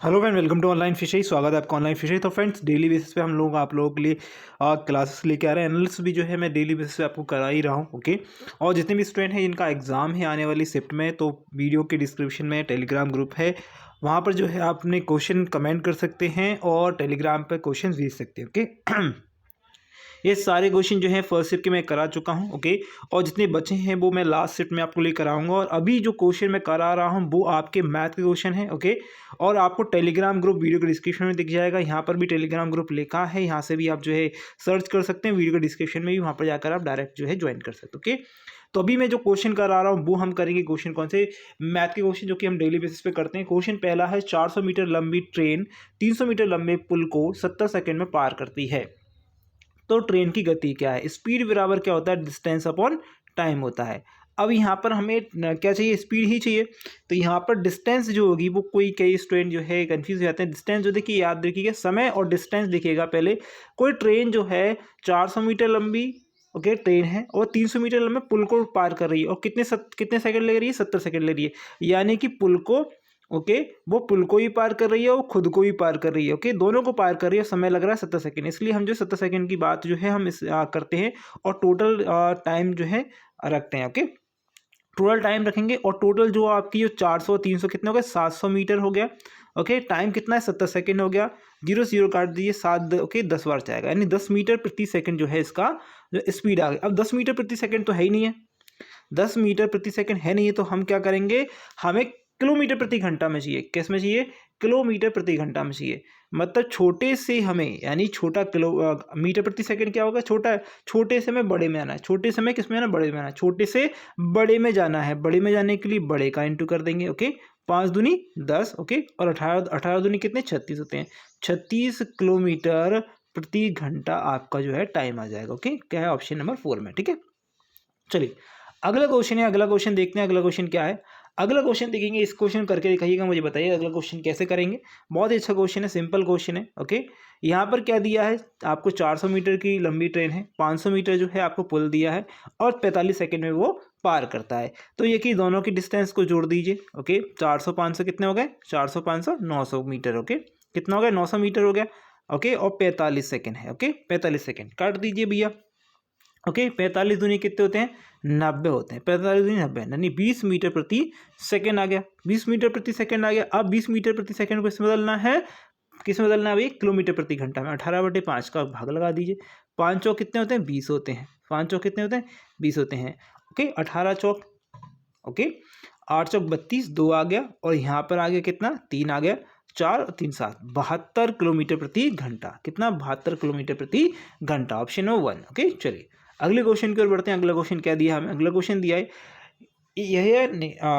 Hello friend, welcome to online fishery. स्वागत है आपका ऑनलाइन फिशरी। तो फ्रेंड्स, डेली बेसिस पे हम लोग आप लोगों के लिए क्लासेस लेके आ रहे हैं। एनालिसिस भी जो है मैं डेली बेसिस पे आपको करा ही रहा हूँ। ओके, और जितने भी स्टूडेंट हैं जिनका एग्जाम है आने वाली शिफ्ट में, तो वीडियो के डिस्क्रिप्शन में टेलीग्राम ग्रुप है, वहाँ पर जो है आप अपने क्वेश्चन कमेंट कर सकते हैं और टेलीग्राम पर क्वेश्चन भेज सकते हैं। ओके ये सारे क्वेश्चन जो है फर्स्ट शिफ्ट के मैं करा चुका हूँ। ओके, और जितने बचे हैं वो मैं लास्ट शिफ्ट में आपको लिए कराऊंगा। और अभी जो क्वेश्चन मैं करा रहा हूँ वो आपके मैथ के क्वेश्चन है। ओके, और आपको टेलीग्राम ग्रुप वीडियो के डिस्क्रिप्शन में दिख जाएगा। यहाँ पर भी टेलीग्राम ग्रुप लिखा है, यहाँ से भी आप जो है सर्च कर सकते हैं। वीडियो के डिस्क्रिप्शन में भी वहाँ पर जाकर आप डायरेक्ट जो है ज्वाइन कर सकते हैं। ओके, तो अभी मैं जो क्वेश्चन करा रहा हूँ वो हम करेंगे क्वेश्चन कौन से, मैथ के क्वेश्चन जो कि हम डेली बेसिस पे करते हैं। क्वेश्चन पहला है, 400 मीटर लंबी ट्रेन 300 मीटर लंबे पुल को 70 सेकंड में पार करती है, तो ट्रेन की गति क्या है। स्पीड बराबर क्या होता है, डिस्टेंस अपॉन टाइम होता है। अब यहाँ पर हमें क्या चाहिए, स्पीड ही चाहिए। तो यहाँ पर डिस्टेंस जो होगी वो कोई कई स्टूडेंट जो है कंफ्यूज हो जाते हैं। डिस्टेंस जो देखिए, याद रखिएगा, समय और डिस्टेंस दिखेगा पहले। कोई ट्रेन जो है 400 मीटर लंबी ओके ट्रेन है और 300 मीटर लंबे पुल को पार कर रही है, और कितने सेकंड ले रही है, 70 सेकंड ले रही है। यानी कि पुल को ओके वो पुल को भी पार कर रही है, वो खुद को भी पार कर रही है। ओके, दोनों को पार कर रही है। समय लग रहा है 70 सेकंड, इसलिए हम जो 70 सेकंड की बात जो है हम इस करते हैं और टोटल टाइम जो है रखते हैं। ओके, टोटल टाइम रखेंगे और टोटल जो आपकी जो 400 300 कितने हो गए, 700 मीटर हो गया। ओके, टाइम कितना है, 70 सेकंड हो गया। जीरो जीरो काट दीजिए, 7 ओके 10 बार जाएगा, यानी 10 मीटर प्रति सेकंड जो है इसका जो स्पीड आ गई। अब 10 मीटर प्रति सेकंड तो है ही नहीं है, 10 मीटर प्रति सेकंड है नहीं है, तो हम क्या करेंगे, हमें किलोमीटर प्रति घंटा में चाहिए। किस में चाहिए, किलोमीटर प्रति घंटा में चाहिए। मतलब छोटे से हमें, यानी छोटा मीटर प्रति सेकंड क्या होगा, छोटा है, छोटे से में बड़े में आना है। छोटे से में किस में आना, बड़े में आना है। छोटे से बड़े में जाना है, बड़े में जाने के लिए बड़े का इंटू कर देंगे। ओके, 5 दूनी 10। ओके, और 18 दूनी कितने, 36 होते हैं। 36 किलोमीटर प्रति घंटा आपका जो है टाइम आ जाएगा। ओके, क्या है, ऑप्शन नंबर 4 में। ठीक है, चलिए अगला क्वेश्चन है। अगला क्वेश्चन देखते हैं, अगला क्वेश्चन क्या है। अगला क्वेश्चन देखेंगे, इस क्वेश्चन करके दिखाइएगा, मुझे बताइए अगला क्वेश्चन कैसे करेंगे। बहुत ही अच्छा क्वेश्चन है, सिंपल क्वेश्चन है। ओके, यहाँ पर क्या दिया है आपको, 400 मीटर की लंबी ट्रेन है, 500 मीटर जो है आपको पुल दिया है, और 45 सेकंड में वो पार करता है। तो ये कि दोनों की डिस्टेंस को जोड़ दीजिए। ओके, 400 500 कितने हो गए, 400 500 900 मीटर। ओके, कितना हो गया, 900 मीटर हो गया। ओके, और 45 सेकंड है। ओके, 45 सेकंड काट दीजिए भैया। ओके, 45 दूनी कितने होते हैं, 90 होते हैं। 45 दूनी 90, यानी 20 मीटर प्रति सेकंड आ गया। 20 मीटर प्रति सेकंड आ गया। अब 20 मीटर प्रति सेकंड को इसमें बदलना है, किस में बदलना है भाई, किलोमीटर प्रति घंटा में। 18/5 का भाग लगा दीजिए। 5 चौक कितने होते हैं, 20 होते हैं। 5 चौक कितने होते हैं, 20 होते हैं। ओके, 18 चौक ओके 8 चौक 32, 2 आ गया, और यहाँ पर आ गया कितना, 3 आ गया। 4 और 3 7, 72 किलोमीटर प्रति घंटा। कितना, 72 किलोमीटर प्रति घंटा, ऑप्शन नंबर 1। ओके, चलिए अगले क्वेश्चन की ओर बढ़ते हैं। अगला क्वेश्चन क्या दिया हमें, अगला क्वेश्चन दिया है, यह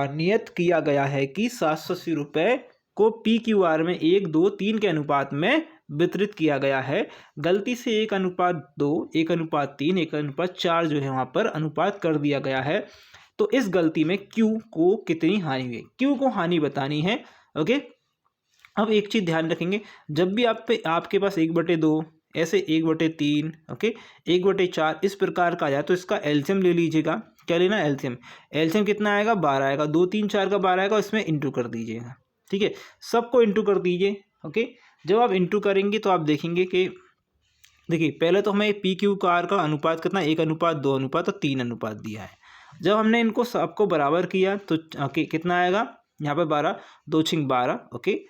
नियत किया गया है कि 780 रुपये को PQR में 1 2 3 के अनुपात में वितरित किया गया है। गलती से 1:2, 1:3, 1:4 जो है वहाँ पर अनुपात कर दिया गया है। तो इस गलती में Q को कितनी हानि हुई, Q को हानि बतानी है। ओके, अब एक चीज़ ध्यान रखेंगे, जब भी आपके पास 1/2 ऐसे 1/3 ओके 1/4 इस प्रकार का आ जाए, तो इसका एलसीएम ले लीजिएगा। क्या लेना, एलसीएम। एलसीएम कितना आएगा, 12 आएगा। 2 3 4 का 12 आएगा, इसमें इंटू कर दीजिएगा। ठीक है, सबको इंटू कर दीजिए। ओके, जब आप इंटू करेंगे तो आप देखेंगे कि देखिए पहले तो हमें PQR का अनुपात कितना, 1:2 अनुपात और 3 अनुपात दिया है। जब हमने इनको सबको बराबर किया तो ओके कितना आएगा, यहाँ पर 12, 2 6 12 ओके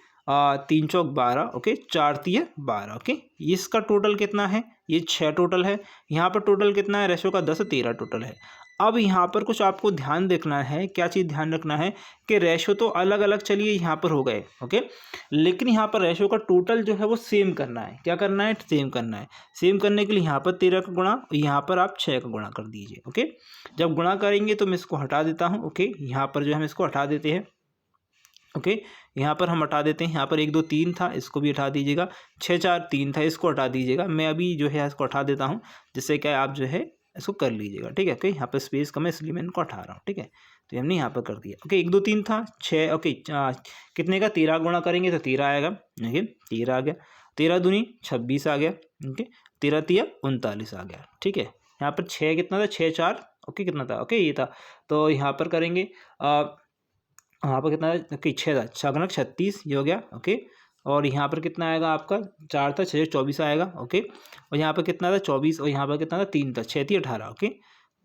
3 चौक 12 ओके 4 तिया 12 ओके। ये इसका टोटल कितना है, ये 6 टोटल है। यहाँ पर टोटल कितना है, रेशो का 10 13 टोटल है। अब यहाँ पर कुछ आपको ध्यान देखना है, क्या चीज़ ध्यान रखना है कि रेशो तो अलग अलग चलिए यहाँ पर हो गए ओके, लेकिन यहाँ पर रेशो का टोटल जो है वो सेम करना है। क्या करना है, सेम करना है। सेम करने के लिए यहाँ पर 13 का गुणा, यहाँ पर आप 6 का गुणा कर दीजिए। ओके, जब गुणा करेंगे तो मैं इसको हटा देता हूँ। ओके, यहाँ पर जो है हम इसको हटा देते हैं। ओके, यहाँ पर हम हटा देते हैं। यहाँ पर 1 2 3 था, इसको भी हटा दीजिएगा। 6 4 3 था, इसको हटा दीजिएगा। मैं अभी जो है इसको हटा देता हूँ, जिससे क्या आप जो है इसको कर लीजिएगा। ठीक है, ओके, यहाँ पर स्पेस कम है इसलिए मैं इनको हटा रहा हूँ। ठीक है, तो हमने यहाँ पर कर दिया। ओके, 1 2 3 था, 6 ओके कितने का, 13 गुणा करेंगे तो 13 आएगा। ओके, 13 आ गया। 13 दूनी 26 आ गया। ओके, 13 तिया 39 आ गया। ठीक है, यहाँ पर 6 कितना था, 6 4 ओके कितना था, ओके ये था। तो यहाँ पर करेंगे यहाँ पर कितना, ओके 6 था, 6 गुना 36 ये हो गया। ओके, और यहाँ पर कितना आएगा आपका 4 था 6 24 आएगा। ओके, और यहाँ पर कितना था 24 और यहाँ पर कितना था 3 था 6 थी 18। ओके,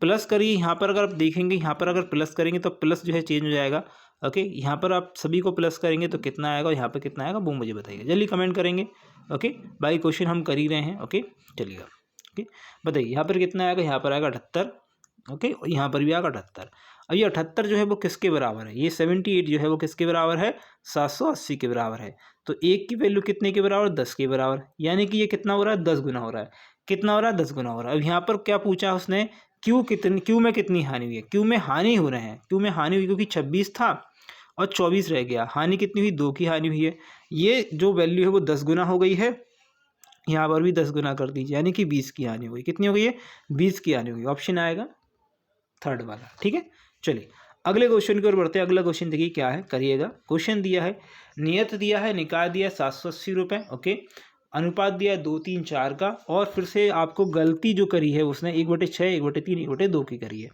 प्लस करिए यहाँ पर, अगर आप देखेंगे यहाँ पर अगर प्लस करेंगे तो प्लस जो है चेंज हो जाएगा। ओके, यहाँ पर आप सभी को प्लस करेंगे तो कितना आएगा और यहाँ पर कितना आएगा वो मुझे बताइए, जल्दी कमेंट करेंगे। ओके, बाकी क्वेश्चन हम कर ही रहे हैं। ओके, चलिएगा। ओके, बताइए यहाँ पर कितना आएगा, यहाँ पर आएगा 78। ओके, और यहाँ पर भी आएगा 78। अब ये 78 जो है वो किसके बराबर है, ये 78 जो है वो किसके बराबर है, 780 के बराबर है। तो एक की वैल्यू कितने के बराबर, 10 के बराबर, यानी कि ये कितना हो रहा है, 10 गुना हो रहा है। कितना हो रहा है, 10 गुना हो रहा है। अब यहाँ पर क्या पूछा उसने, क्यू में कितनी हानि हुई है, क्यू में हानि हो रहे हैं, क्यू में हानि हुई क्योंकि 26 था और 24 रह गया, हानि कितनी हुई, 2 की हानि हुई है। ये जो वैल्यू है वो 10 गुना हो गई है, यहाँ पर भी 10 गुना कर दीजिए, यानी कि 20 की हानि हुई। कितनी हो गई है, 20 की हानि हुई। ऑप्शन आएगा थर्ड वाला। ठीक है, चलिए अगले क्वेश्चन की ओर बढ़ते हैं। अगला क्वेश्चन देखिए क्या है, करिएगा। क्वेश्चन दिया है, नियत दिया है, निकाय दिया है 780 रुपये। ओके, अनुपात दिया है 2 3 4 का, और फिर से आपको गलती जो करी है उसने 1/6 1/3 1/2 की करी है,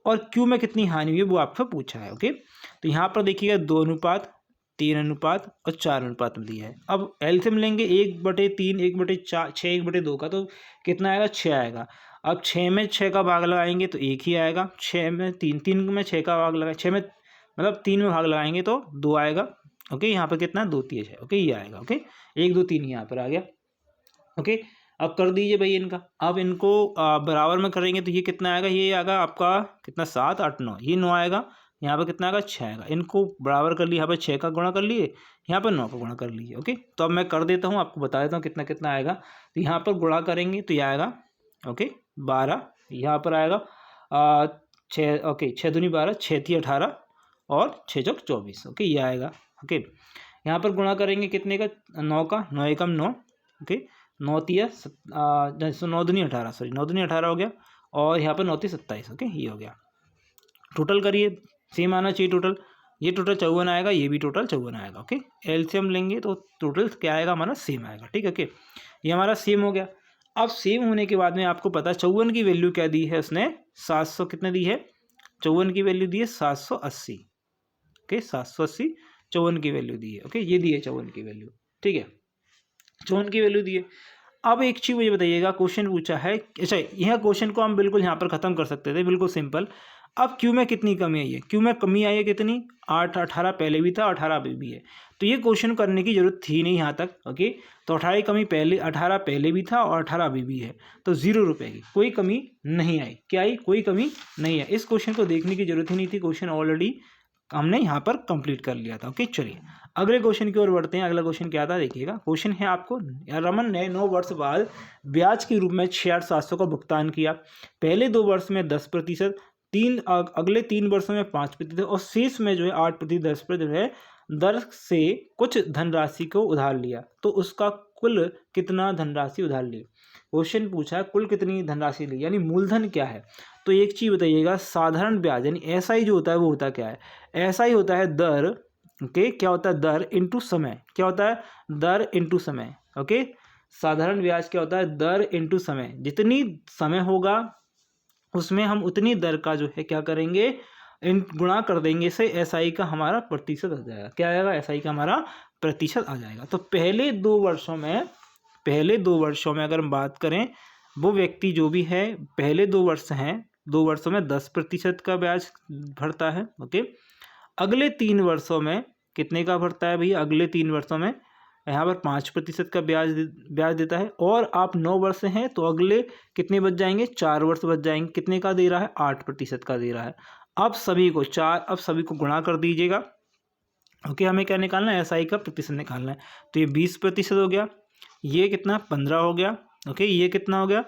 और क्यू में कितनी हानि हुई है वो आपसे पूछा है। ओके, तो यहाँ पर देखिएगा 2 अनुपात 3 अनुपात और 4 अनुपात में दिया है। अब एलसीएम लेंगे 1/3 1/4 6 1/2 का, तो कितना आएगा, 6 आएगा। अब 6 में 6 का भाग लगाएंगे तो 1 ही आएगा, 6 में 3 में 6 का भाग लगाए, 6 में मतलब 3 में भाग लगाएंगे तो 2 आएगा। ओके, यहाँ पर कितना 2 3 6। ओके, ये आएगा। ओके, 1 2 3 यहाँ पर आ गया। ओके, अब कर दीजिए भाई इनका, अब इनको बराबर में करेंगे तो ये कितना आएगा, ये आएगा आपका कितना 7 8 9, ये 9 आएगा। यहाँ पर कितना आएगा, 6 आएगा। इनको बराबर कर लिए, यहाँ पर 6 का गुणा कर लिए, यहाँ पर 9 का गुणा कर लीजिए। ओके, तो अब मैं कर देता हूँ, आपको बता देता हूँ कितना कितना आएगा। तो यहाँ पर गुणा करेंगे तो ये आएगा ओके 12, यहाँ पर आएगा 6। ओके, 6 दूनी 12, 6 थी 18 और 6 चौक 24। ओके, ये आएगा। ओके, यहाँ पर गुणा करेंगे कितने का, 9 का, 9 एकम 9। ओके, 9 तिया 9 दूनी 18, सॉरी 9 दूनी 18 हो गया, और यहाँ पर 9 ती 27। ओके, ये हो गया। टोटल करिए, सेम आना चाहिए टोटल, ये टोटल 54 आएगा, ये भी टोटल 54 आएगा। ओके, एलसीएम लेंगे तो टोटल क्या आएगा हमारा, सेम आएगा। ठीक है, ओके, ये हमारा सेम हो गया। अब सेम होने के बाद में आपको पता है 54 की वैल्यू क्या दी है उसने, 700 कितने दी है, 54 की वैल्यू दी है 780। ओके, 780 54 की वैल्यू दी है। ओके, ये दी है 54 की वैल्यू। ठीक है, 54 की वैल्यू दी है। अब एक चीज़ मुझे बताइएगा, क्वेश्चन पूछा है, अच्छा यह क्वेश्चन को हम बिल्कुल यहाँ पर ख़त्म कर सकते थे, बिल्कुल सिंपल। अब क्यू में कितनी कमी आई है, क्यू में कमी आई है कितनी, 8 18 पहले भी था, 18 अभी भी है, तो ये क्वेश्चन करने की जरूरत थी नहीं यहाँ तक। ओके, तो 18 की कमी पहले, 18 पहले भी था और 18 अभी भी है, तो 0 रुपये की कोई कमी नहीं आई। क्या आई, कोई कमी नहीं है। इस क्वेश्चन को देखने की जरूरत ही नहीं थी, क्वेश्चन ऑलरेडी हमने यहाँ पर कंप्लीट कर लिया था। ओके, चलिए अगले क्वेश्चन की ओर बढ़ते हैं। अगला क्वेश्चन क्या था देखिएगा, क्वेश्चन है आपको, रमन ने 9 वर्ष बाद ब्याज के रूप में 6700 का भुगतान किया। पहले 2 वर्ष में 10%, अगले 3 वर्षों में 5% और शेष में जो है 8% पर जो है दर से कुछ धनराशि को उधार लिया, तो उसका कुल कितना धनराशि उधार ली। क्वेश्चन पूछा है कुल कितनी धनराशि ली, यानी मूलधन क्या है। तो एक चीज़ बताइएगा, साधारण ब्याज यानी एसआई जो होता है वो होता क्या है, एसआई होता है दर। ओके, क्या होता है, दर इंटू समय। क्या होता है, दर इंटू समय। ओके, साधारण ब्याज क्या होता है, दर इंटू समय। जितनी समय होगा उसमें हम उतनी दर का जो है क्या करेंगे, गुणा कर देंगे, से एसआई का हमारा प्रतिशत आ जाएगा। क्या आएगा, एसआई का हमारा प्रतिशत आ जाएगा। तो पहले 2 वर्षों में अगर हम बात करें, वो व्यक्ति जो भी है पहले 2 वर्ष हैं, 2 वर्षों में 10% का ब्याज भरता है। ओके, अगले 3 वर्षों में कितने का भरता है भैया, अगले 3 वर्षों में यहाँ पर 5% का ब्याज देता है। और आप 9 वर्ष हैं तो अगले कितने बच जाएंगे, 4 वर्ष बच जाएंगे। कितने का दे रहा है, 8% का दे रहा है। अब सभी को गुणा कर दीजिएगा। ओके, हमें क्या निकालना है, एसआई का प्रतिशत निकालना है। तो ये 20% हो गया, ये कितना 15 हो गया। ओके, ये कितना हो गया,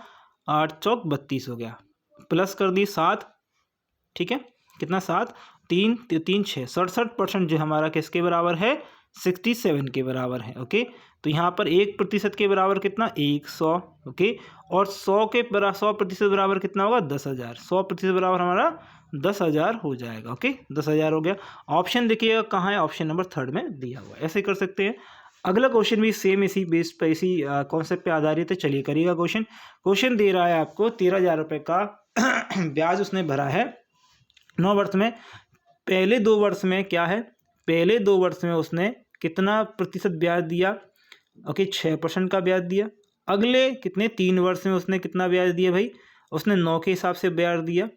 8 चौक 32 हो गया, प्लस कर दी 7। ठीक है, कितना 7 3 3 6 67% जो हमारा किसके बराबर है, 67 के बराबर है। ओके, तो यहाँ पर 1% के बराबर कितना, 100। ओके, और 100% बराबर कितना होगा, 10,000। 100% बराबर हमारा 10,000 हो जाएगा। ओके, 10,000 हो गया। ऑप्शन देखिएगा कहाँ है, ऑप्शन नंबर 3 में दिया हुआ है। ऐसे कर सकते हैं। अगला क्वेश्चन भी सेम इसी बेस पे, इसी कॉन्सेप्ट पे आधारित है। चलिए करिएगा। क्वेश्चन दे रहा है आपको 13,000 रुपये का ब्याज उसने भरा है 9 वर्ष में। पहले 2 वर्ष में क्या है, पहले 2 वर्ष में उसने कितना प्रतिशत ब्याज दिया? ओके, 6% का ब्याज दिया। अगले कितने 3 वर्ष में उसने कितना ब्याज दिया भाई? उसने 9 के हिसाब से ब्याज दिया।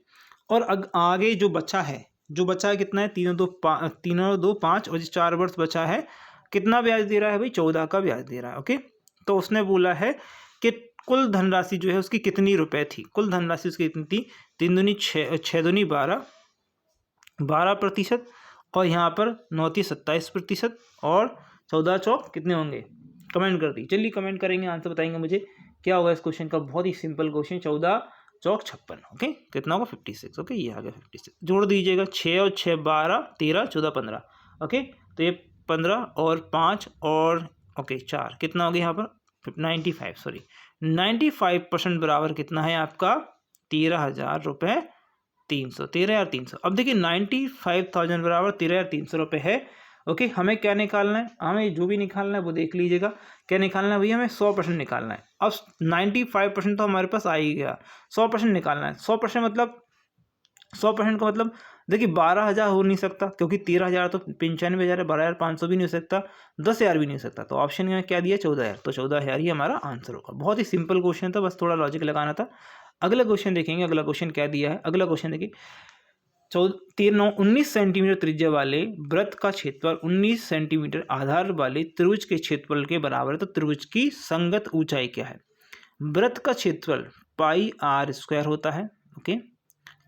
और आगे जो बचा है कितना है? 3 और 2 5 और 4 वर्ष बचा है, कितना ब्याज दे रहा है भाई? 14 का ब्याज दे रहा है। ओके, तो उसने बोला है कि कुल धनराशि जो है उसकी कितनी रुपए थी? कुल धनराशि उसकी कितनी थी? 3 दूनी 6, 6 दूनी 12, 12% और यहाँ पर 9 × 27% और 14 चौक कितने होंगे? कमेंट कर दी। चलिए कमेंट करेंगे, आंसर बताएंगे मुझे क्या होगा इस क्वेश्चन का। बहुत ही सिंपल क्वेश्चन, 14 चौक 56। ओके, कितना होगा? 56। ओके, ये आ गया 56। जोड़ दीजिएगा 6 और 6 12, 13 14 15। ओके, तो ये 15 और 5 और ओके 4 कितना हो गया यहाँ पर? 95, सॉरी 95% बराबर कितना है आपका? 13,000 रुपये 300, 13,300। अब देखिए 95,000 बराबर 13,300 रुपये है। ओके, हमें क्या निकालना है? हमें जो भी निकालना है वो देख लीजिएगा। क्या निकालना है भैया? हमें 100% निकालना है। अब 95% तो हमारे पास आ ही गया, 100% निकालना है। 100% मतलब 100% का मतलब देखिए 12,000 हो नहीं सकता, क्योंकि 13,000 तो 95,000 है, 12,500 भी नहीं हो सकता, 10,000 भी नहीं हो सकता। तो ऑप्शन में क्या दिया? 14,000। तो 14,000 ही हमारा आंसर होगा। बहुत ही सिंपल क्वेश्चन था, बस थोड़ा लॉजिक लगाना था। अगला क्वेश्चन देखेंगे। अगला क्वेश्चन क्या दिया है? अगला क्वेश्चन देखिए, 19 सेंटीमीटर त्रिज्या वाले वृत्त का क्षेत्रफल 19 सेंटीमीटर आधार वाले त्रिभुज के क्षेत्रफल के बराबर है, तो त्रिभुज की संगत ऊंचाई क्या है? वृत्त का क्षेत्रफल πr² होता है। ओके,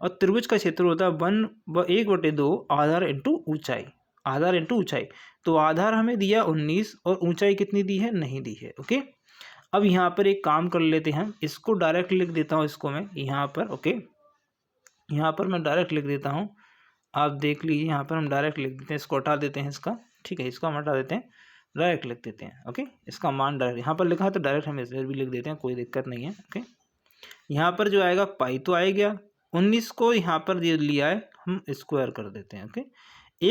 और त्रिभुज का क्षेत्र होता है 1/2 आधार इंटू ऊंचाई, आधार इंटू ऊंचाई। तो आधार हमें दिया 19 और ऊंचाई कितनी दी है? नहीं दी है। ओके, अब यहाँ पर एक काम कर लेते हैं, इसको डायरेक्ट लिख देता हूँ इसको मैं यहाँ पर। ओके, यहाँ पर मैं डायरेक्ट लिख देता हूँ, आप देख लीजिए। यहाँ पर हम डायरेक्ट लिख देते हैं, इसको हटा देते हैं इसका। ठीक है, इसको हम हटा देते हैं, डायरेक्ट लिख देते हैं। ओके, इसका मान डायरेक्ट यहाँ पर लिखा है तो डायरेक्ट हम इस भी लिख देते हैं, कोई दिक्कत नहीं है। ओके, यहाँ पर जो आएगा पाई तो आ गया, 19 को यहाँ पर लिया है, हम स्क्वायर कर देते हैं। ओके,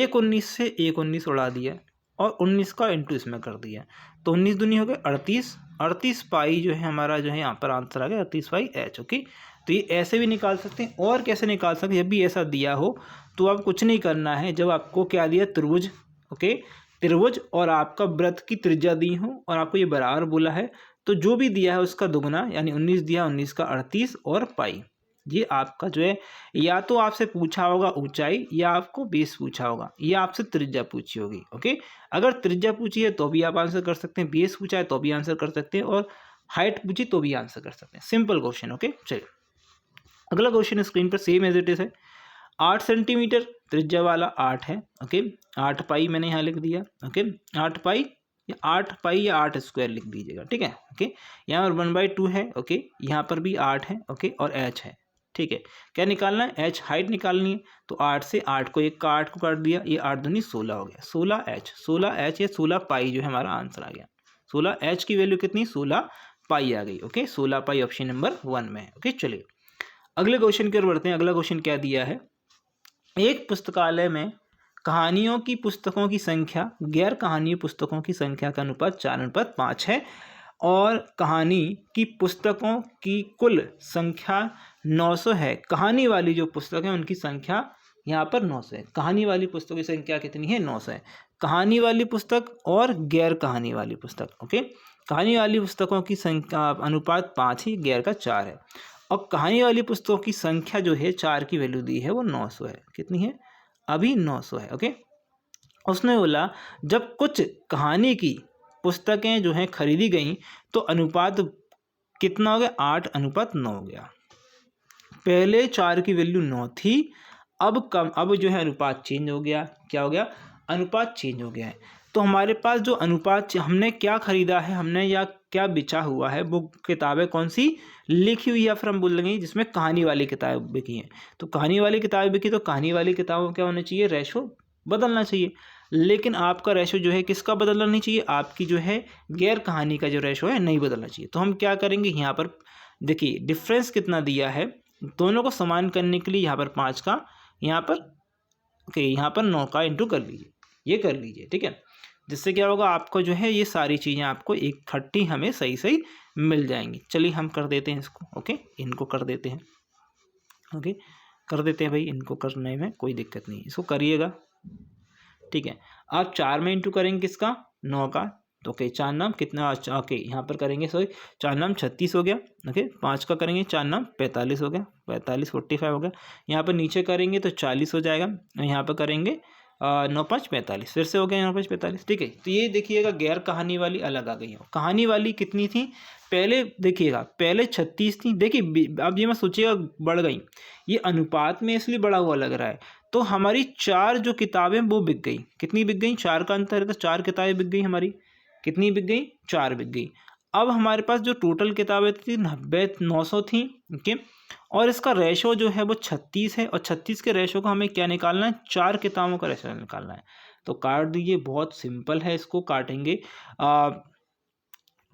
19 से 19 उड़ा दिया और 19 का इंटू इसमें कर दिया, तो 19 दूनी हो गए 38, 38 पाई जो है हमारा जो है यहाँ पर आंसर आ गया 38 पाई h। ओके, तो ये ऐसे भी निकाल सकते हैं। और कैसे निकाल सकते हैं? जब भी ऐसा दिया हो तो आप कुछ नहीं करना है। जब आपको क्या दिया? त्रिभुज। ओके, त्रिभुज और आपका वृत्त की त्रिज्या दी हो और आपको ये बराबर बोला है, तो जो भी दिया है उसका दुगुना, यानी 19 दिया, 19 का 38 और पाई। ये आपका जो है, या तो आपसे पूछा होगा ऊंचाई, या आपको बेस पूछा होगा, या आपसे त्रिज्या पूछी होगी। ओके, अगर त्रिज्या पूछी है तो भी आप आंसर कर सकते हैं, बेस पूछा है तो भी आंसर कर सकते हैं, और हाइट पूछी तो भी आंसर कर सकते हैं। Simple question. ओके, चलिए अगला क्वेश्चन स्क्रीन पर सेम एज इट इज है। 8 सेंटीमीटर त्रिज्या वाला 8 है। ओके, 8 पाई मैंने यहाँ लिख दिया। ओके, 8 पाई या 8 पाई या 8 स्क्वायर लिख दीजिएगा। ठीक है, ओके, यहाँ पर 1/2 है। ओके, यहाँ पर भी 8 है। ओके, और h है। ठीक है, क्या निकालना है? h हाइट निकालनी है। तो 8 से 8 को 1 का 8 को काट दिया, ये 8 दूनी 16 हो गया, 16h, 16h या 16 पाई जो है हमारा आंसर आ गया। 16h की वैल्यू कितनी? 16 पाई आ गई। ओके, 16 पाई ऑप्शन नंबर 1 में है। ओके, चलिए अगले क्वेश्चन की ओर बढ़ते हैं। अगला क्वेश्चन क्या दिया है? एक पुस्तकालय में कहानियों की पुस्तकों की संख्या गैर कहानी पुस्तकों की संख्या का अनुपात 4:5 है, और कहानी की पुस्तकों की कुल संख्या 900 है। कहानी वाली जो पुस्तक है उनकी संख्या यहाँ पर 900 है। कहानी वाली पुस्तकों की संख्या कितनी है? 900 है। कहानी वाली पुस्तक और गैर कहानी वाली पुस्तक। ओके, कहानी वाली पुस्तकों की संख्या अनुपात 5 ही, गैर का 4 है। और कहानी वाली पुस्तकों की संख्या जो है 4 की वैल्यू दी है वो 900 है। कितनी है? अभी 900 है। ओके, उसने बोला जब कुछ कहानी की पुस्तकें जो हैं खरीदी गई तो अनुपात कितना हो गया? 8:9 हो गया। पहले 4 की वैल्यू 9 थी, अब जो है अनुपात चेंज हो गया। क्या हो गया? अनुपात चेंज हो गया है। तो हमारे पास जो अनुपात हमने क्या खरीदा है, हमने या क्या बेचा हुआ है, वो किताबें कौन सी लिखी हुई, या फिर हम बोल देंगे जिसमें कहानी वाली किताब बिकी हैं। तो कहानी वाली किताब बिकी तो कहानी वाली किताबों क्या होना चाहिए? रेशो बदलना चाहिए। लेकिन आपका रेशो जो है किसका बदलना नहीं चाहिए? आपकी जो है गैर कहानी का जो रेशो है नहीं बदलना चाहिए। तो हम क्या करेंगे? यहाँ पर देखिए डिफरेंस कितना दिया है, दोनों को समान करने के लिए यहाँ पर 5 का, यहाँ पर ओके, यहाँ पर 9 का इंटू कर लीजिए, ये कर लीजिए। ठीक है, जिससे क्या होगा आपको जो है ये सारी चीज़ें आपको इकट्ठी हमें सही सही मिल जाएंगी। चलिए हम कर देते हैं इसको। ओके, इनको कर देते हैं। ओके, कर देते हैं भाई, इनको करने में कोई दिक्कत नहीं, इसको करिएगा। ठीक है, आप 4 में इंटू करेंगे किसका, 9 का, तो ओके 4 नाम कितना, ओके यहाँ पर करेंगे सॉरी 4 नाम 36 हो गया, ओके 5 का करेंगे 4 नाम 45 हो गया, 45 45 हो गया, यहाँ पर नीचे करेंगे तो 40 हो जाएगा, यहाँ पर करेंगे 9 5 45, फिर से हो गया 9 5 45, ठीक है। तो ये देखिएगा गैर कहानी वाली अलग आ गई है, कहानी वाली कितनी थी पहले, देखिएगा पहले 36 थी, देखिए अब ये मैं सोचिएगा बढ़ गई, ये अनुपात में इसलिए बढ़ा हुआ लग रहा है, तो हमारी 4 जो किताबें वो बिक गई, कितनी बिक गई, 4 का अंतर है तो 4 किताबें बिक गई हमारी, कितनी बिक गई, 4 बिक गई। अब हमारे पास जो टोटल किताबें थी 900 थी, ओके, और इसका रेशो जो है वो 36 है, और 36 के रेशो का हमें क्या निकालना है, 4 किताबों का रेशो निकालना है। तो काट दीजिए, बहुत सिंपल है, इसको काटेंगे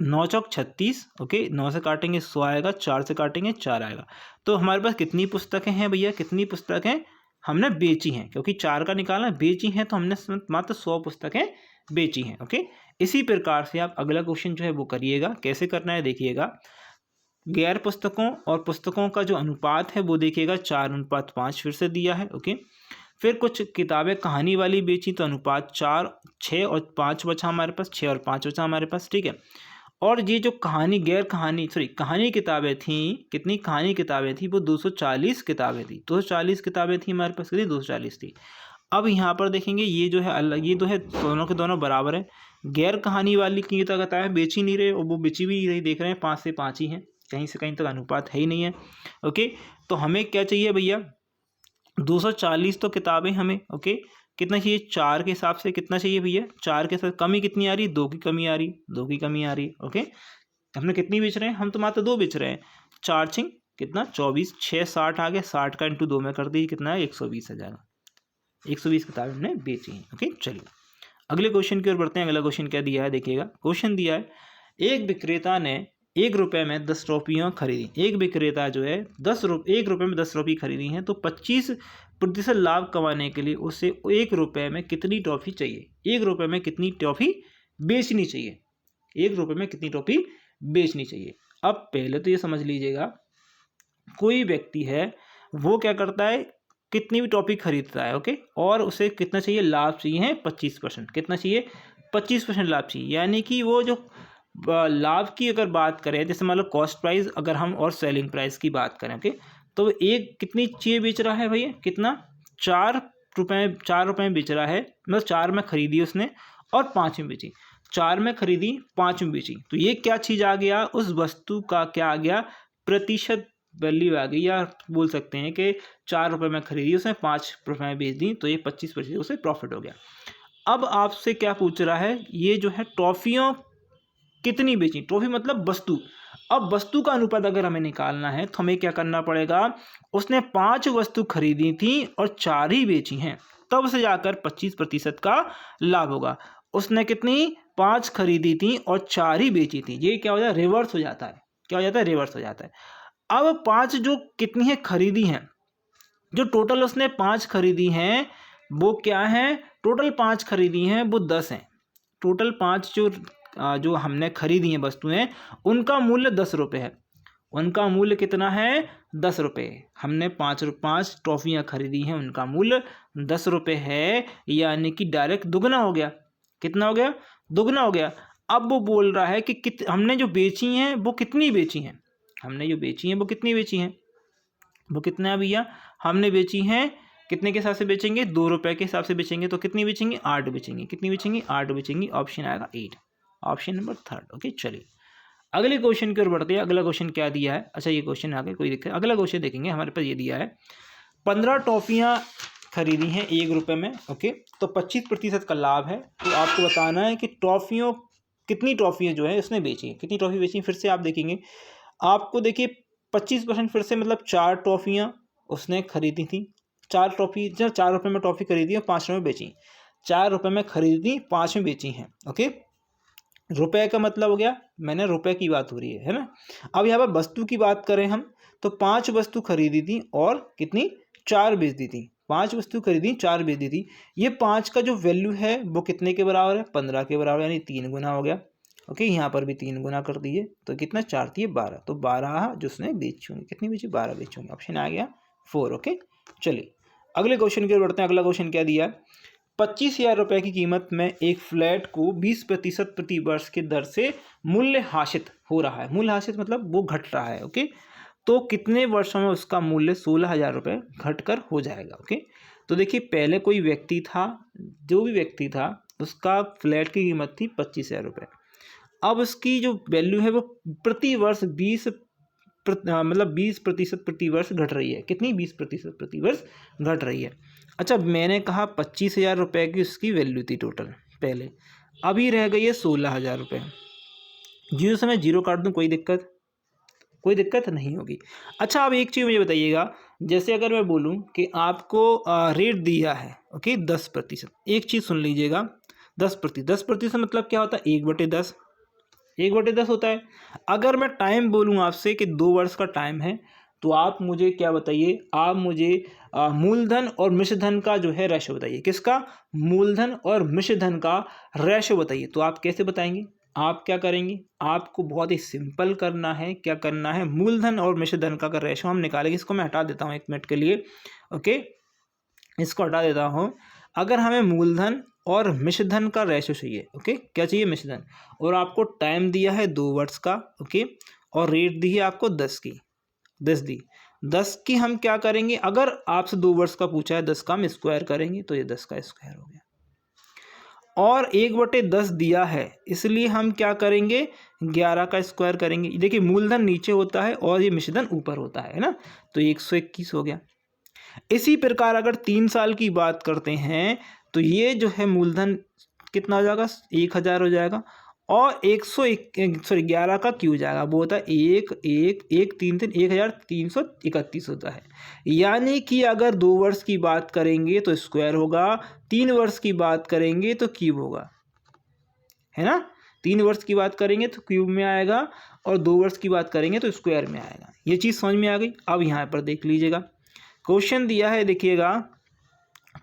9 चौक 36, ओके 9 से काटेंगे 100 आएगा, 4 से काटेंगे 4 आएगा। तो हमारे पास कितनी पुस्तकें हैं भैया, कितनी पुस्तकें हमने बेची हैं, क्योंकि 4 का निकालना, बेची हैं तो हमने मात्र 100 पुस्तकें बेची हैं, ओके। इसी प्रकार से आप अगला क्वेश्चन जो है वो करिएगा, कैसे करना है देखिएगा, गैर पुस्तकों और पुस्तकों का जो अनुपात है वो देखिएगा 4:5 फिर से दिया है, ओके। फिर कुछ किताबें कहानी वाली बेची तो अनुपात 4 6 और 5 बचा हमारे पास, 6 और 5 बचा हमारे पास, ठीक है। और ये जो कहानी गैर कहानी सॉरी कहानी किताबें थी, कितनी कहानी किताबें थी, वो 240 किताबें थी, 240 किताबें थी हमारे पास, कितनी 240 थी। अब यहाँ पर देखेंगे ये जो है अलग, ये जो है दोनों के दोनों बराबर है, गैर कहानी वाली की किताबें बेच ही नहीं रहे और वो बेची भी नहीं, देख रहे हैं 5 से 5 ही हैं, कहीं से कहीं तक अनुपात है ही नहीं है, ओके। तो हमें क्या चाहिए भैया, 240 तो किताबें हमें, ओके, कितना चाहिए, 4 के हिसाब से कितना चाहिए भैया, 4 के साथ कमी कितनी आ रही, 2 की कमी आ रही, 2 की कमी आ रही, ओके। हमने कितनी बेच रहे हैं, हम तो मात्र 2 बेच रहे हैं, 4 छिंग कितना 24, 6 60 आ गया, 60 का इंटू 2 में कर दीजिए, कितना है 120 आ जाएगा, 120 किताबें हमने बेची हैं, ओके। चलिए अगले क्वेश्चन की ओर बढ़ते हैं। अगला क्वेश्चन क्या दिया है देखिएगा, क्वेश्चन दिया है, एक विक्रेता ने 1 रुपये में 10 टॉफियाँ खरीदी, एक विक्रेता जो है 1 रुपये में 10 टॉफी खरीदी हैं, तो 25% लाभ कमाने के लिए उसे 1 रुपये में कितनी टॉफी चाहिए, 1 रुपये में कितनी टॉफी बेचनी चाहिए, 1 रुपये में कितनी टॉफी बेचनी चाहिए। अब पहले तो ये समझ लीजिएगा, कोई व्यक्ति है वो क्या करता है, कितनी भी टॉपिक खरीदता है, ओके, और उसे कितना चाहिए, लाभ चाहिए है 25%, कितना चाहिए 25% लाभ चाहिए, यानी कि वो जो लाभ की अगर बात करें, जैसे मान लो कॉस्ट प्राइस अगर हम और सेलिंग प्राइस की बात करें, ओके, तो एक कितनी चीज़ें बेच रहा है भैया, कितना 4 रुपये में बेच रहा है, मतलब 4 में खरीदी उसने और 5 में बेची, 4 में खरीदी 5 में बेची, तो ये क्या चीज़ आ गया, उस वस्तु का क्या आ गया, प्रतिशत वैल्यू आ गई, या बोल सकते हैं कि 4 रुपये में खरीदी उसने 5 रुपये में बेच दी, तो ये 25% उसे प्रॉफिट हो गया। अब आपसे क्या पूछ रहा है, ये जो है टॉफियों कितनी बेची, टॉफी मतलब वस्तु, अब वस्तु का अनुपात अगर हमें निकालना है तो हमें क्या करना पड़ेगा, उसने 5 वस्तु खरीदी थी और 4 ही बेची हैं, तब से जाकर 25% का लाभ होगा। उसने कितनी 5 खरीदी थी और 4 ही बेची थी, ये क्या हो जाता है, रिवर्स हो जाता है, क्या हो जाता है, रिवर्स हो जाता है। अब 5 जो कितनी है खरीदी हैं, जो टोटल उसने 5 खरीदी हैं वो क्या है, टोटल 5 खरीदी हैं वो 10 हैं, टोटल 5 जो हमने खरीदी हैं वस्तुएं, उनका मूल्य 10 रुपये है, उनका मूल्य कितना है 10 रुपये, हमने 5 टॉफ़ियाँ खरीदी हैं, उनका मूल्य 10 रुपये है, यानी कि डायरेक्ट दुगना हो गया, कितना हो गया, दुगना हो गया। अब वो बोल रहा है कि हमने जो बेची हैं वो कितनी बेची हैं, हमने जो बेची हैं वो कितनी बेची हैं, वो कितना है भैया, हमने बेची हैं कितने के हिसाब से बेचेंगे, 2 रुपये के हिसाब से बेचेंगे, तो कितनी बेचेंगे 8 बेचेंगे, कितनी बेचेंगे 8 बेचेंगे, ऑप्शन आएगा 8, ऑप्शन नंबर 3, ओके। चलिए अगले क्वेश्चन की ओर बढ़ते हैं। अगला क्वेश्चन क्या दिया है, अच्छा ये क्वेश्चन आ गया, कोई दिक्कत, अगला क्वेश्चन देखेंगे, हमारे पास ये दिया है 15 टॉफियाँ खरीदी हैं 1 रुपये में, ओके, तो 25% का लाभ है, तो आपको बताना है कि टॉफियों कितनी टॉफियाँ जो है उसने बेची, कितनी टॉफी बेची, फिर से आप देखेंगे, आपको देखिए 25% फिर से मतलब 4 टॉफियाँ उसने खरीदी थी, 4 टॉफी, जब 4 रुपये में टॉफी खरीदी और 5 रुपये में बेची, 4 रुपये में खरीदी 5 में बेची हैं, ओके। रुपए का मतलब हो गया, मैंने रुपए की बात हो रही है ना। अब यहाँ पर वस्तु की बात करें हम, तो 5 वस्तु खरीदी थी और कितनी 4 बेच दी थी, 5 वस्तु खरीदी 4 बेच दी थी, ये 5 का जो वैल्यू है वो कितने के बराबर है, 15 के बराबर, यानी 3 गुना हो गया, ओके। यहाँ पर भी 3 गुना कर दीजिए, तो कितना 4 थी 12, तो 12 जो उसने बेची होंगी, कितनी बेची 12 बेची होंगी, ऑप्शन आ गया 4, ओके। चलिए अगले क्वेश्चन की ओर बढ़ते हैं। अगला क्वेश्चन क्या दिया है, 25,000 रुपये की कीमत में एक फ्लैट को 20% प्रति वर्ष के दर से मूल्य हासिल हो रहा है। मूल्य हासिल मतलब वो घट रहा है। ओके, तो कितने वर्षों में उसका मूल्य 16,000 रुपये घटकर हो जाएगा। ओके, तो देखिए पहले कोई व्यक्ति था, जो भी व्यक्ति था उसका फ्लैट की कीमत थी 25,000 रुपये। अब उसकी जो वैल्यू है वो प्रति वर्ष 20% प्रति वर्ष घट रही है। कितनी? 20% प्रति वर्ष घट रही है। अच्छा, मैंने कहा 25,000 रुपये की उसकी वैल्यू थी टोटल पहले, अभी रह गई है 16,000 रुपये। जीरो से मैं जीरो काट दूँ, कोई दिक्कत नहीं होगी। अच्छा, अब एक चीज़ मुझे बताइएगा, जैसे अगर मैं बोलूँ कि आपको रेट दिया है, ओके, 10%। एक चीज़ सुन लीजिएगा, 10% मतलब क्या होता है? 1/10, 1/10 होता है। अगर मैं टाइम बोलूँ आपसे कि 2 वर्ष का टाइम है, तो आप मुझे क्या बताइए? आप मुझे मूलधन और मिश्र धन का जो है रेशो बताइए। किसका? मूलधन और मिश्र धन का रेशो बताइए। तो आप कैसे बताएंगे? आप क्या करेंगे? आपको बहुत ही सिंपल करना है। क्या करना है? मूलधन और मिश्र धन का रेशो हम निकालेंगे। इसको मैं हटा देता हूँ 1 मिनट के लिए। ओके, इसको हटा देता हूँ। अगर हमें मूलधन और मिश्र धन का रेशो चाहिए, ओके, क्या चाहिए? मिश्र धन, और आपको टाइम दिया है 2 वर्ष का, ओके, और रेट दी है आपको 10 की, 10 दी। 10 की हम क्या करेंगे? अगर आपसे 2 वर्ष का पूछा है, 10 का हम स्क्वायर करेंगे, तो ये 10 का स्क्वायर हो गया। और 1/10 दिया है, इसलिए हम क्या करेंगे? 11 का स्क्वायर करेंगे। देखिए मूलधन नीचे होता है और ये मिश्र धन ऊपर होता है ना, तो 121 हो गया। इसी प्रकार अगर 3 साल की बात करते हैं, तो ये जो है मूलधन कितना हो जाएगा? 1000 हो जाएगा, और 11 का क्यों जाएगा? वो होता है 1 1331 होता है। यानी कि अगर 2 वर्ष की बात करेंगे तो स्क्वायर होगा, 3 वर्ष की बात करेंगे तो क्यूब होगा, है ना? 3 वर्ष की बात करेंगे तो क्यूब में आएगा, और 2 वर्ष की बात करेंगे तो स्क्वायर में आएगा। ये चीज़ समझ में आ गई? अब यहाँ पर देख लीजिएगा, क्वेश्चन दिया है, देखिएगा,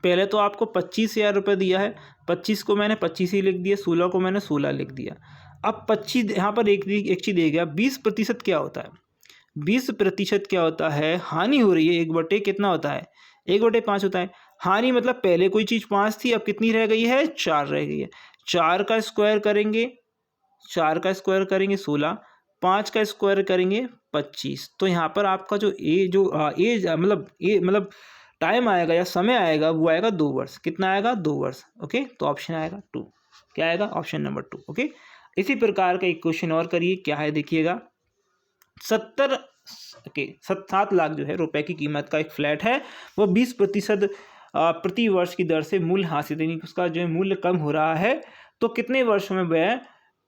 पहले तो आपको 25,000 रुपये दिया है, 25 को मैंने 25 ही लिख दिया, 16 को मैंने 16 लिख दिया। अब 25 यहाँ पर एक चीज़ दे गया, 20% क्या होता है? 20% क्या होता है? हानि हो रही है, 1/, कितना होता है? 1/5 होता है। हानि मतलब पहले कोई चीज़ 5 थी, अब कितनी रह गई है? 4 रह गई है। 4 का स्क्वायर करेंगे, 4 का स्क्वायर करेंगे 16, 5 का स्क्वायर करेंगे 25। तो यहाँ पर आपका जो एज मतलब टाइम आएगा या समय आएगा, वो आएगा 2 वर्ष। कितना आएगा? 2 वर्ष। ओके, तो ऑप्शन आएगा 2। क्या आएगा? Option number 2। ओके, इसी प्रकार का एक क्वेश्चन और करिए। क्या है देखिएगा, 7 लाख जो है रुपए की कीमत का एक फ्लैट है, वो 20% प्रति वर्ष की दर से मूल्य हासिल, यानी उसका जो है मूल्य कम हो रहा है, तो कितने वर्षों में वह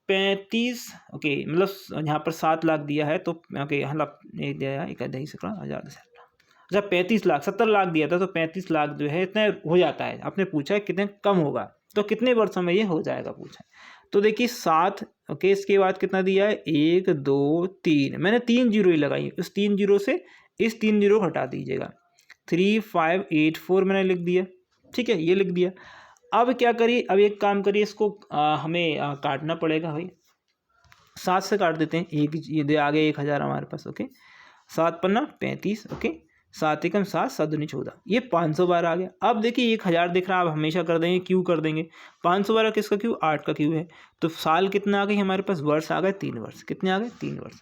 35, ओके, मतलब यहाँ पर 7 लाख दिया है, तो ओके, मतलब एक दिया है, 1,10,000, अच्छा 35 लाख, 70 लाख दिया था, तो 35 लाख जो है इतना हो जाता है। आपने पूछा है कितने कम होगा, तो कितने वर्षों में ये हो जाएगा पूछा है। तो देखिए 7, ओके, इसके बाद कितना दिया है? 1 2 3, मैंने 3 जीरो ही लगाई, उस 3 जीरो से इस 3 जीरो को हटा दीजिएगा, 3584 मैंने लिख दिया। ठीक है, ये लिख दिया। अब क्या करिए? अब एक काम करिए, इसको हमें काटना पड़ेगा भाई। 7 से काट देते हैं, एक ये आ गया 1000 हमारे पास। ओके, 7 पन्ना 35, ओके, 7 एकम 7, 7 दूनी 14, ये 500 बार आ गया। अब देखिए 1000 दिख रहा है, आप हमेशा कर देंगे, क्यू कर देंगे। 512 किसका क्यू? 8 का क्यू है। तो साल कितना आ गई हमारे पास? वर्ष आ गए 3 वर्ष। कितने आ गए? 3 वर्ष।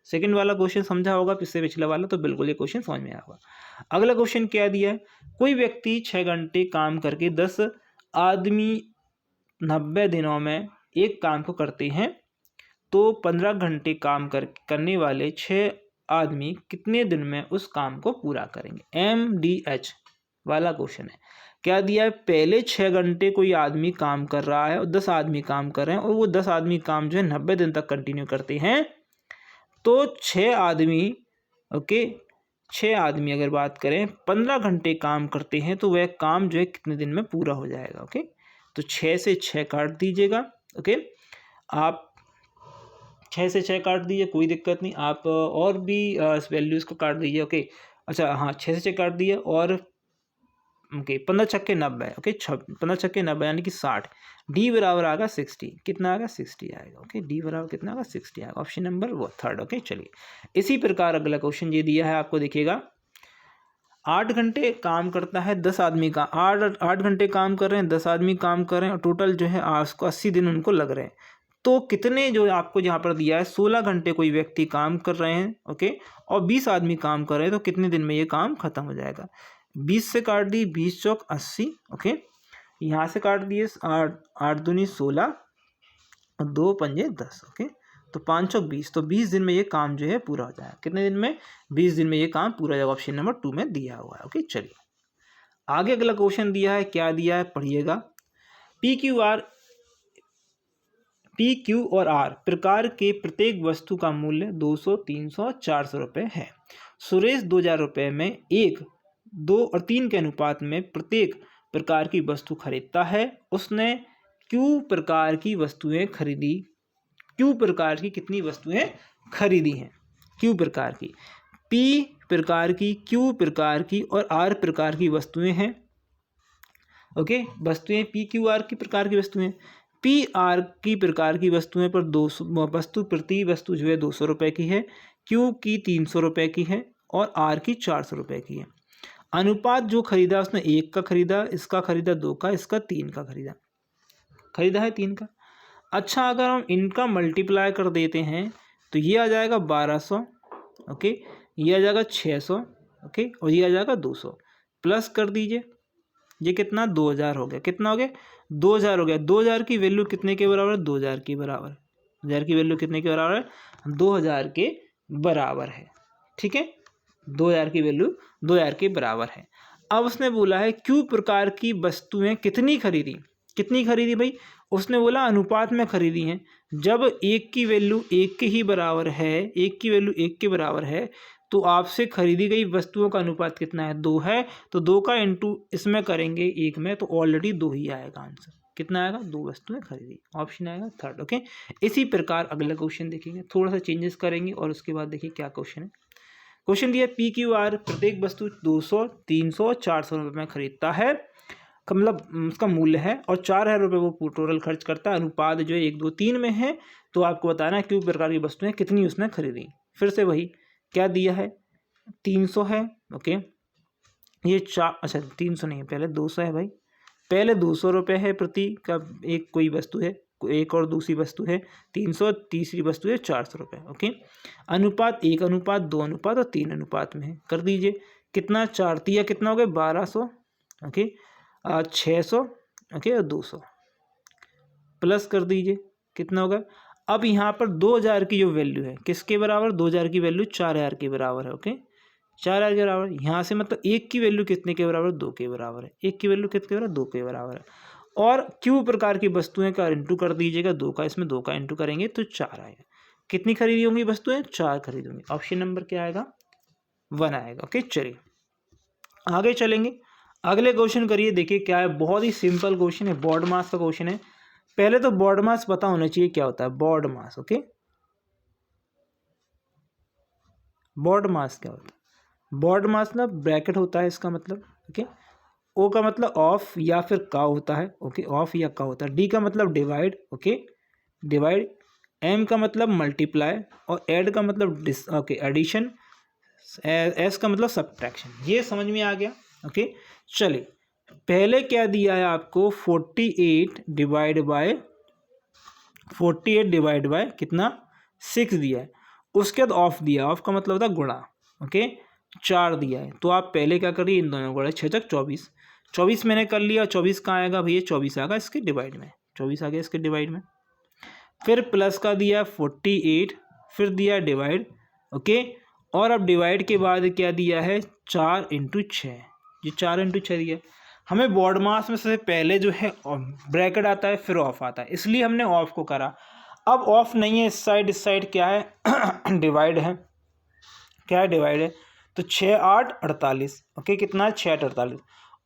सेकंड वाला क्वेश्चन समझा होगा, इससे पिछला वाला तो बिल्कुल ये क्वेश्चन समझ में आया होगा। अगला क्वेश्चन क्या दिया है? कोई व्यक्ति 6 घंटे काम करके 10 आदमी 90 दिनों में एक काम को करते हैं, तो 15 घंटे काम करने वाले 6 आदमी कितने दिन में उस काम को पूरा करेंगे? MDH वाला क्वेश्चन है। क्या दिया है? पहले 6 घंटे कोई आदमी काम कर रहा है और 10 आदमी काम कर रहे हैं, और वो 10 आदमी काम जो है 90 दिन तक कंटिन्यू करते हैं, तो 6 आदमी, ओके, 6 आदमी अगर बात करें 15 घंटे काम करते हैं, तो वह काम जो है कितने दिन में पूरा हो जाएगा? ओके, तो 6 से 6 काट दीजिएगा। ओके, आप 6 से 6 काट दीजिए, कोई दिक्कत नहीं। आप और भी इस वैल्यूज़ को काट दीजिए। ओके, अच्छा हाँ, 6 से 6 काट दिए, और ओके 15 छक्के 90, ओके 15 छक्के 90 यानी कि 60। डी बराबर आएगा 60। कितना आएगा? 60 आएगा। ओके, डी बराबर कितना आएगा? 60 आएगा। ऑप्शन नंबर वो 3rd। ओके, चलिए इसी प्रकार अगला क्वेश्चन ये दिया है आपको, देखिएगा, 8 घंटे काम करता है 10 आदमी का, 8 घंटे काम कर रहे हैं, 10 आदमी काम कर रहे हैं और टोटल जो है 80 दिन उनको लग रहे हैं। तो कितने जो आपको यहाँ पर दिया है 16 घंटे कोई व्यक्ति काम कर रहे हैं, ओके, और 20 आदमी काम कर रहे हैं, तो कितने दिन में ये काम खत्म हो जाएगा। 20 से काट दी, 20 चौक 80, ओके, यहाँ से काट दिए 8 दूनी 16 और 2 पंजे 10, ओके, तो 5 चौक 20, तो 20 दिन में ये काम जो है पूरा हो जाएगा। कितने दिन में? 20 दिन में ये काम पूरा हो जाएगा। ऑप्शन नंबर 2 में दिया हुआ है, ओके। चलिए आगे अगला क्वेश्चन दिया है, क्या दिया है पढ़िएगा। पी क्यू और आर प्रकार के प्रत्येक वस्तु का मूल्य 200, 300, 400 रुपये है। सुरेश 2000 रुपये में 1, 2 और 3 के अनुपात में प्रत्येक प्रकार की वस्तु खरीदता है। उसने क्यू प्रकार की वस्तुएं खरीदी। क्यू प्रकार की कितनी वस्तुएं खरीदी हैं? क्यू प्रकार की, पी प्रकार की, क्यू प्रकार की और आर प्रकार की वस्तुएं हैं, ओके। वस्तुएं पी क्यू आर की प्रकार की वस्तुएं, पी आर की प्रकार की वस्तुएं पर 200 वस्तु प्रति वस्तु जो है 200 रुपये की है, क्यू की 300 रुपये की है और आर की 400 रुपये की है। अनुपात जो खरीदा उसने 1 का खरीदा, इसका खरीदा 2 का, इसका 3 का खरीदा है 3 का। अच्छा, अगर हम इनका मल्टीप्लाई कर देते हैं तो ये आ जाएगा 1200, ओके, ये आ जाएगा 600, ओके, और ये आ जाएगा 200। प्लस कर दीजिए, ये कितना 2000 हो गया। कितना हो गया? 2000 हो गया। 2000 की वैल्यू कितने के बराबर है? 2000 के बराबर। 2000 की वैल्यू कितने के बराबर है? 2000 के बराबर है, ठीक है। 2000 की वैल्यू 2000 के बराबर है। अब उसने बोला है क्यू प्रकार की वस्तुएं कितनी खरीदी। कितनी खरीदी भाई? उसने बोला अनुपात में खरीदी हैं। जब 1 की वैल्यू 1 के ही बराबर है, 1 की वैल्यू 1 के बराबर है, तो आपसे खरीदी गई वस्तुओं का अनुपात कितना है? 2 है। तो 2 का इंटू इसमें करेंगे 1 में, तो ऑलरेडी 2 ही आएगा आंसर। कितना आएगा? 2 वस्तुएं खरीदी। ऑप्शन आएगा थर्ड, ओके। इसी प्रकार अगला क्वेश्चन देखेंगे, थोड़ा सा चेंजेस करेंगे और उसके बाद देखिए क्या क्वेश्चन है। क्वेश्चन दिया पी क्यू आर प्रत्येक वस्तु 200, 300, 400 रुपये में खरीदता है, मतलब उसका मूल्य है, और 4000 रुपये वो टोटल खर्च करता है। अनुपात जो है 1, 2, 3 में है। तो आपको बताना है क्यू प्रकार की वस्तुएं कितनी उसने खरीदी। फिर से वही क्या दिया है, 300 है, ओके, ये 4, अच्छा 300 नहीं है, पहले 200 है भाई। पहले 200 रुपये है प्रति का एक कोई वस्तु है, एक और दूसरी वस्तु है 300, तीसरी वस्तु है 400 रुपये, ओके। अनुपात 1 अनुपात 2 अनुपात और 3 अनुपात में है। कर दीजिए, कितना 4 तिया कितना हो गया 1200, ओके, 600, ओके, और 200 प्लस कर दीजिए, कितना होगा। अब यहाँ पर 2000 की जो वैल्यू है किसके बराबर? 2000 की वैल्यू 4000 के बराबर है, ओके, 4000 के बराबर। यहाँ से मतलब 1 की वैल्यू कितने के बराबर? 2 के बराबर है। 1 की वैल्यू कितने के बराबर? 2 के बराबर है। और क्यू प्रकार की वस्तुएं का इंटू कर दीजिएगा 2 का, इसमें 2 का इंटू करेंगे तो 4 आएगा। कितनी खरीदी होंगी वस्तुएं? 4 खरीदी होंगी। ऑप्शन नंबर क्या आएगा? 1 आएगा, ओके। चलिए आगे चलेंगे, अगले क्वेश्चन करिए। देखिए क्या है, बहुत ही सिंपल क्वेश्चन है, बॉड मास का क्वेश्चन है। पहले तो बॉड मास पता होना चाहिए क्या होता है बॉड मास, ओके। बॉड मास क्या होता है? बॉड मास ना ब्रैकेट होता है इसका मतलब, ओके। ओ का मतलब ऑफ या फिर का होता है, ओके, ऑफ या का होता है। डी का मतलब डिवाइड, ओके, डिवाइड। एम का मतलब मल्टीप्लाई और एड का मतलब ओके एडिशन। एस का मतलब सब्ट्रैक्शन। ये समझ में आ गया, ओके। चलिए पहले क्या दिया है आपको 48 डिवाइड बाय कितना 6 दिया है। उसके बाद ऑफ दिया, ऑफ का मतलब होता है गुणा, ओके, 4 दिया है। तो आप पहले क्या करिए, इन दोनों गुणा, 6 तक 24, 24 मैंने कर लिया। 24 कहाँ आएगा भैया? 24 आएगा इसके डिवाइड में, 24 आ गया इसके डिवाइड में। फिर प्लस का दिया 48, फिर दिया डिवाइड, ओके। और अब डिवाइड के बाद क्या दिया है 4 इंटू 6, ये 4 इंटू 6 दिया। हमें बॉड मास में सबसे पहले जो है ब्रैकेट आता है फिर ऑफ आता है, इसलिए हमने ऑफ को करा। अब ऑफ नहीं है इस साइड क्या है डिवाइड है। क्या है? डिवाइड है। तो 6 8 48, ओके, कितना 6 8 48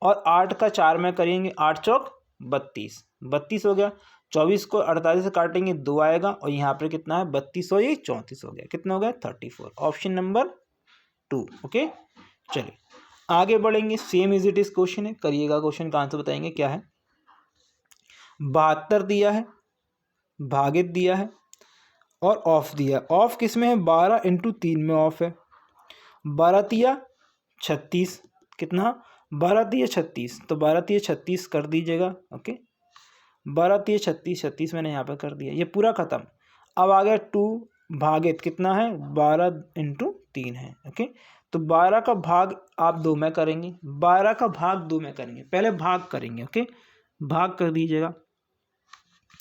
और 8 का 4 में करेंगे, 8 चौक 32, 32 हो गया। 24 को 48 से काटेंगे 2 आएगा और यहाँ पर कितना है 32 और ये 34 हो गया। कितना हो गया 34। Option number 2, okay. चलिए आगे बढ़ेंगे, same is it is question है, करिएगा क्वेश्चन का आंसर बताएंगे क्या है। 72 दिया है, भागित दिया है और ऑफ दिया। ऑफ किस में है? 12 इंटू 3 में ऑफ है। 12 तिया 36, कितना 12×3 = 36, तो 12×3 = 36 कर दीजिएगा। ओके 12×3 = 36 मैंने यहाँ पर कर दिया, ये पूरा खत्म। अब आ गया 2 भागित कितना है 12×3 है। ओके तो 12 का भाग आप 2 में करेंगे, 12 का भाग 2 में करेंगे, पहले भाग करेंगे। ओके भाग कर दीजिएगा,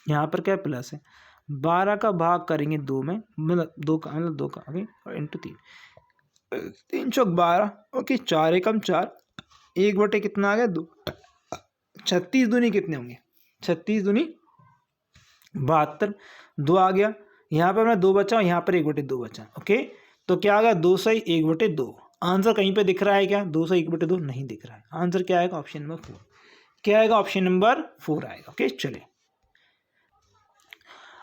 यहाँ पर क्या प्लस है, 12 का भाग करेंगे 2 में, मतलब 2 का ओके और इंटू 3, 3 चौक 12। ओके 4 एकम 4, 1 कितना आ गया 2, 36 दूनी कितने होंगे, 36 दूनी 72, 2 आ गया। यहाँ पर मैं 2 बचा, यहाँ पर 1/2 बचा। ओके तो क्या आ गया 2 सही 1/2। आंसर कहीं पे दिख रहा है क्या, 2 सही 1/2 नहीं दिख रहा है। आंसर क्या आएगा, ऑप्शन नंबर 4। क्या आएगा, ऑप्शन नंबर 4 आएगा। ओके चलिए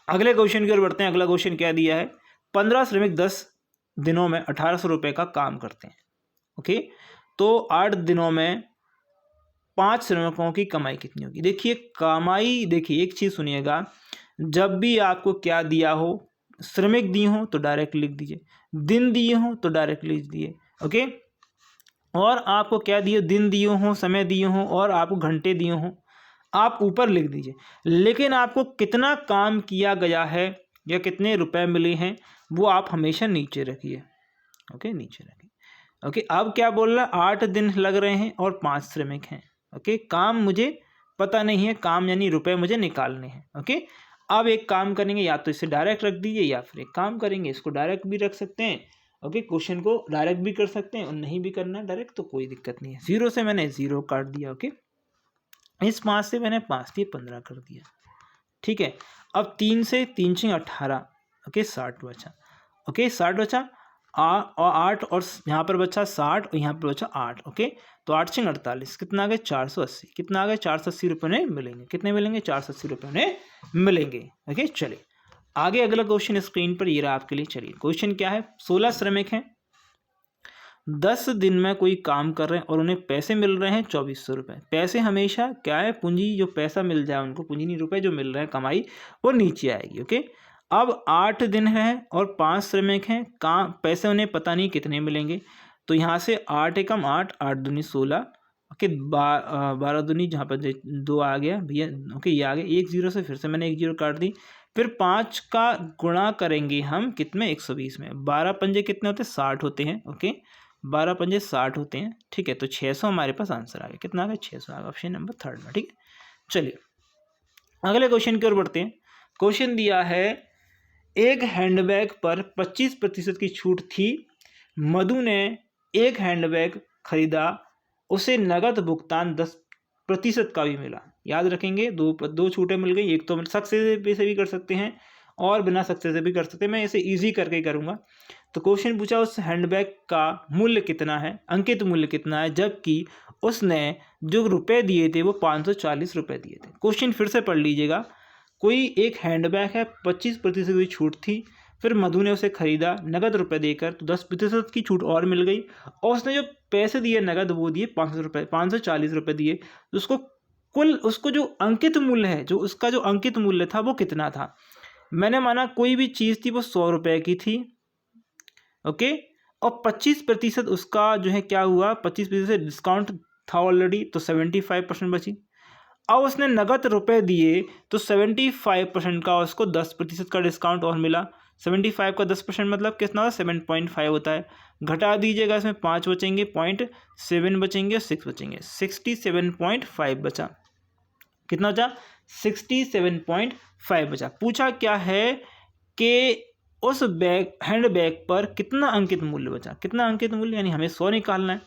अगले क्वेश्चन की ओर बढ़ते हैं। अगला क्वेश्चन क्या दिया है, 15 श्रमिक 10 दिनों में 1800 रुपये का काम करते हैं। ओके तो 8 दिनों में 5 श्रमिकों की कमाई कितनी होगी। देखिए कमाई, देखिए एक चीज़ सुनिएगा, जब भी आपको क्या दिया हो, श्रमिक दिए हो तो डायरेक्ट लिख दीजिए, दिन दिए हो तो डायरेक्ट लिख दीजिए। ओके और आपको क्या दिए, दिन दिए हो, समय दिए हो और आपको घंटे दिए हो, आप ऊपर लिख दीजिए। लेकिन आपको कितना काम किया गया है या कितने रुपए मिले हैं वो आप हमेशा नीचे रखिए। ओके नीचे रखिए। ओके अब क्या बोल रहा है, 8 दिन लग रहे हैं और 5 श्रमिक हैं। ओके काम मुझे पता नहीं है, काम यानी रुपए मुझे निकालने हैं। ओके अब एक काम करेंगे, या तो इसे डायरेक्ट रख दीजिए या फिर एक काम करेंगे इसको डायरेक्ट भी रख सकते हैं। ओके क्वेश्चन को डायरेक्ट भी कर सकते हैं और नहीं भी करना है डायरेक्ट तो कोई दिक्कत नहीं है। 0 से मैंने 0 काट दिया। ओके इस 5 से मैंने 5 दिए 15 कर दिया। ठीक है अब 3 से 3 से 18। ओके 60 बचा। ओके 60 बचा और 8 और यहाँ पर बचा 60 और यहाँ पर बचा 8। ओके तो 8 से 48 कितना आ गया 480। कितना आ गया 480 रुपये ने मिलेंगे। कितने मिलेंगे 480 रुपये ने मिलेंगे। ओके चलिए आगे अगला क्वेश्चन स्क्रीन पर ये रहा आपके लिए। चलिए क्वेश्चन क्या है, 16 श्रमिक हैं, 10 दिन में कोई काम कर रहे हैं और उन्हें पैसे मिल रहे हैं 2400 रुपये। पैसे हमेशा क्या है, पूंजी, जो पैसा मिल जाए उनको, पूंजी नहीं रुपए जो मिल रहे हैं कमाई, वो नीचे आएगी। ओके अब 8 दिन है और 5 श्रमिक हैं, काम पैसे उन्हें पता नहीं कितने मिलेंगे। तो यहाँ से 8 एकम 8, 8 दूनी 16। ओके 12 दूनी जहाँ पर 2 आ गया भैया। ओके ये आ गया 1 0 से, फिर से मैंने 1 0 काट दी। फिर 5 का गुणा करेंगे हम कितने 120 में। 12 पंजे कितने होते हैं 60 होते हैं। ओके 12 पंजे 60 होते हैं। ठीक है तो 600 हमारे पास आंसर आ गया। कितना आ गया 600 आ गया, ऑप्शन नंबर 3 में। ठीक है चलिए अगले क्वेश्चन की ओर बढ़ते हैं। क्वेश्चन दिया है, एक हैंडबैग पर 25% की छूट थी। मधु ने एक हैंडबैग खरीदा, उसे नगद भुगतान 10% का भी मिला। याद रखेंगे दो छूटें मिल गई, एक तो सक्सेस से भी कर सकते हैं और बिना सक्सेस से भी कर सकते हैं। मैं इसे इजी करके करूँगा। तो क्वेश्चन पूछा उस हैंडबैग का मूल्य कितना है, अंकित मूल्य कितना है, जबकि उसने जो रुपए दिए थे वो 540 रुपये दिए थे। क्वेश्चन फिर से पढ़ लीजिएगा। कोई एक हैंडबैग है, 25% की छूट थी, फिर मधु ने उसे खरीदा नगद रुपए देकर, तो 10% की छूट और मिल गई, और उसने जो पैसे दिए नगद वो दिए 500 रुपये, 540 रुपये दिए। तो उसको जो अंकित मूल्य है, जो उसका जो अंकित मूल्य था वो कितना था। मैंने माना कोई भी चीज़ थी वो 100 रुपये की थी। ओके और 25% उसका जो है क्या हुआ, 25% डिस्काउंट था ऑलरेडी, तो 75% बची। अब उसने नगद रुपए दिए तो 75% का उसको 10% का डिस्काउंट और मिला। 75 का 10% मतलब कितना होता है 7.5 होता है। घटा दीजिएगा, इसमें 5 बचेंगे, 0.7 बचेंगे, 6 बचेंगे, 67.5 बचा। कितना बचा 67.5 बचा। पूछा क्या है कि उस हैंड बैग पर कितना अंकित मूल्य बचा। कितना अंकित मूल्य यानी हमें 100 निकालना है।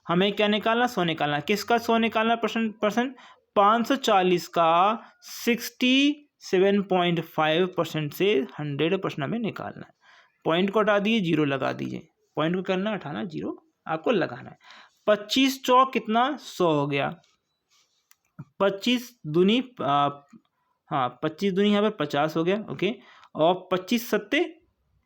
हमें क्या निकालना 100 निकालना है। किसका 100 निकालना परसेंट 540 का 67.5% से 100% हमें निकालना है। पॉइंट को हटा दीजिए, 0 लगा दीजिए। पॉइंट को करना हटाना, 0 आपको लगाना है। 25 चौक कितना 100 हो गया। 25 दूनी 25 दूनी यहाँ पर 50 हो गया। ओके और 25 सत्ते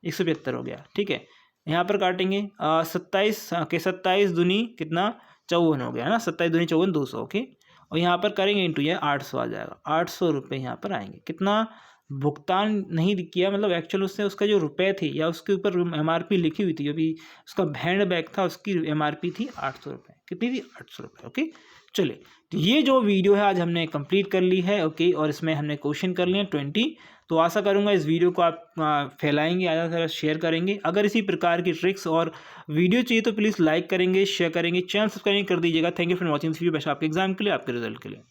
175 हो गया। ठीक है यहाँ पर काटेंगे 27 दूनी कितना 54 हो गया है ना। 27 दूनी 54 200। ओके और यहाँ पर करेंगे इंटू, ये 800 आ जाएगा। 800 रुपये यहाँ पर आएंगे। कितना भुगतान नहीं किया, मतलब एक्चुअल उससे उसका जो रुपए थे या उसके ऊपर MRP लिखी हुई थी, अभी उसका हैंड बैग था उसकी MRP थी 800 रुपये। कितनी थी 800 रुपये। ओके चलिए, तो ये जो वीडियो है आज हमने कंप्लीट कर ली है। ओके, और इसमें हमने क्वेश्चन कर लिए 20। तो आशा करूंगा इस वीडियो को आप फैलाएंगे, ज़्यादा से ज़्यादा शेयर करेंगे। अगर इसी प्रकार की ट्रिक्स और वीडियो चाहिए तो प्लीज़ लाइक करेंगे, शेयर करेंगे, चैनल सब्सक्राइब कर दीजिएगा। Thank you for watching this video. Best आपके एग्जाम के लिए, आपके रिजल्ट के लिए।